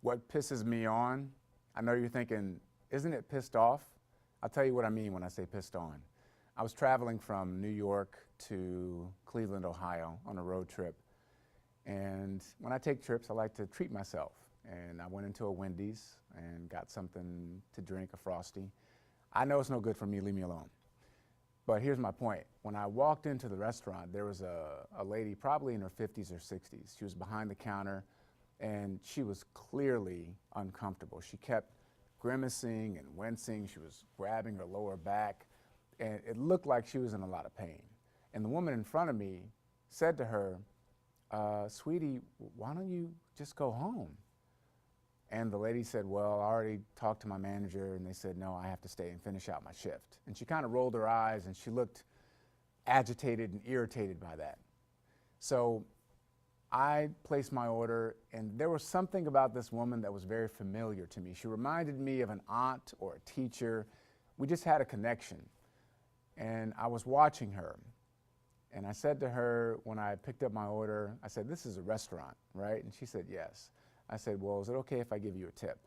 What pisses me on, I know you're thinking, isn't it pissed off? I'll tell you what I mean when I say pissed on. I was traveling from New York to Cleveland, Ohio on a road trip. And when I take trips, I like to treat myself. And I went into a Wendy's and got something to drink, a Frosty. I know it's no good for me, leave me alone. But here's my point. When I walked into the restaurant, there was a lady probably in her 50s or 60s. She was behind the counter and she was clearly uncomfortable. She kept grimacing and wincing. She was grabbing her lower back and it looked like she was in a lot of pain. And the woman in front of me said to her, sweetie, why don't you just go home? And the lady said, well, I already talked to my manager and they said, no, I have to stay and finish out my shift. And she kind of rolled her eyes and she looked agitated and irritated by that. So I placed my order and there was something about this woman that was very familiar to me. She reminded me of an aunt or a teacher. We just had a connection. And I was watching her. And I said to her when I picked up my order, I said, this is a restaurant, right? And she said, yes. I said, well, is it okay if I give you a tip?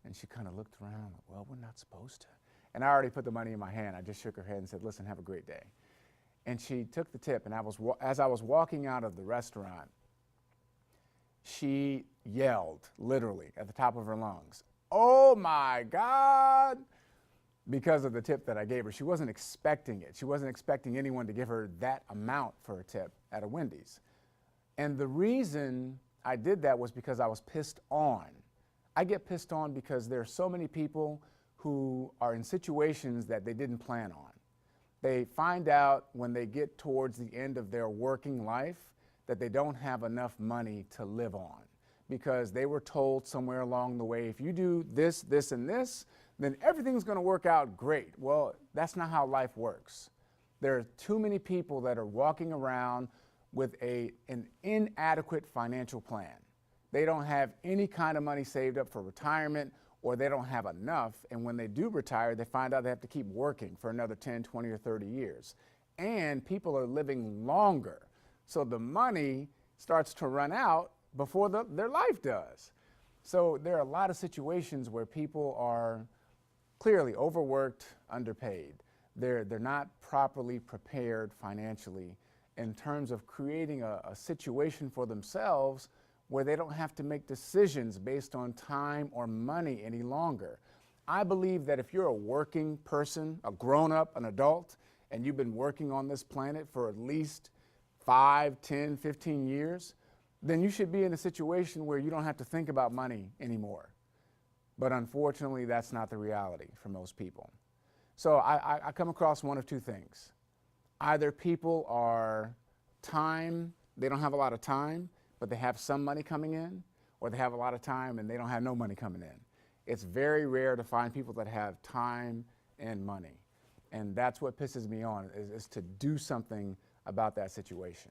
And she kind of looked around, like, well, we're not supposed to. And I already put the money in my hand. I just shook her head and said, listen, have a great day. And she took the tip, and as I was walking out of the restaurant, she yelled, literally, at the top of her lungs, oh my God, because of the tip that I gave her. She wasn't expecting it. She wasn't expecting anyone to give her that amount for a tip at a Wendy's. And the reason I did that was because I was pissed on. I get pissed on because there are so many people who are in situations that they didn't plan on. They find out when they get towards the end of their working life that they don't have enough money to live on because they were told somewhere along the way, if you do this, this, and this, then everything's going to work out great. Well, that's not how life works. There are too many people that are walking around with an inadequate financial plan. They don't have any kind of money saved up for retirement, or they don't have enough, and when they do retire, they find out they have to keep working for another 10, 20, or 30 years. And people are living longer, so the money starts to run out before their life does. So there are a lot of situations where people are clearly overworked, underpaid. They're not properly prepared financially in terms of creating a situation for themselves where they don't have to make decisions based on time or money any longer. I believe that if you're a working person, a grown-up, an adult, and you've been working on this planet for at least 5, 10, 15 years, then you should be in a situation where you don't have to think about money anymore. But unfortunately, that's not the reality for most people. So I come across one of two things. Either people are they don't have a lot of time, but they have some money coming in, or they have a lot of time and they don't have no money coming in. It's very rare to find people that have time and money. And that's what pisses me on, is to do something about that situation.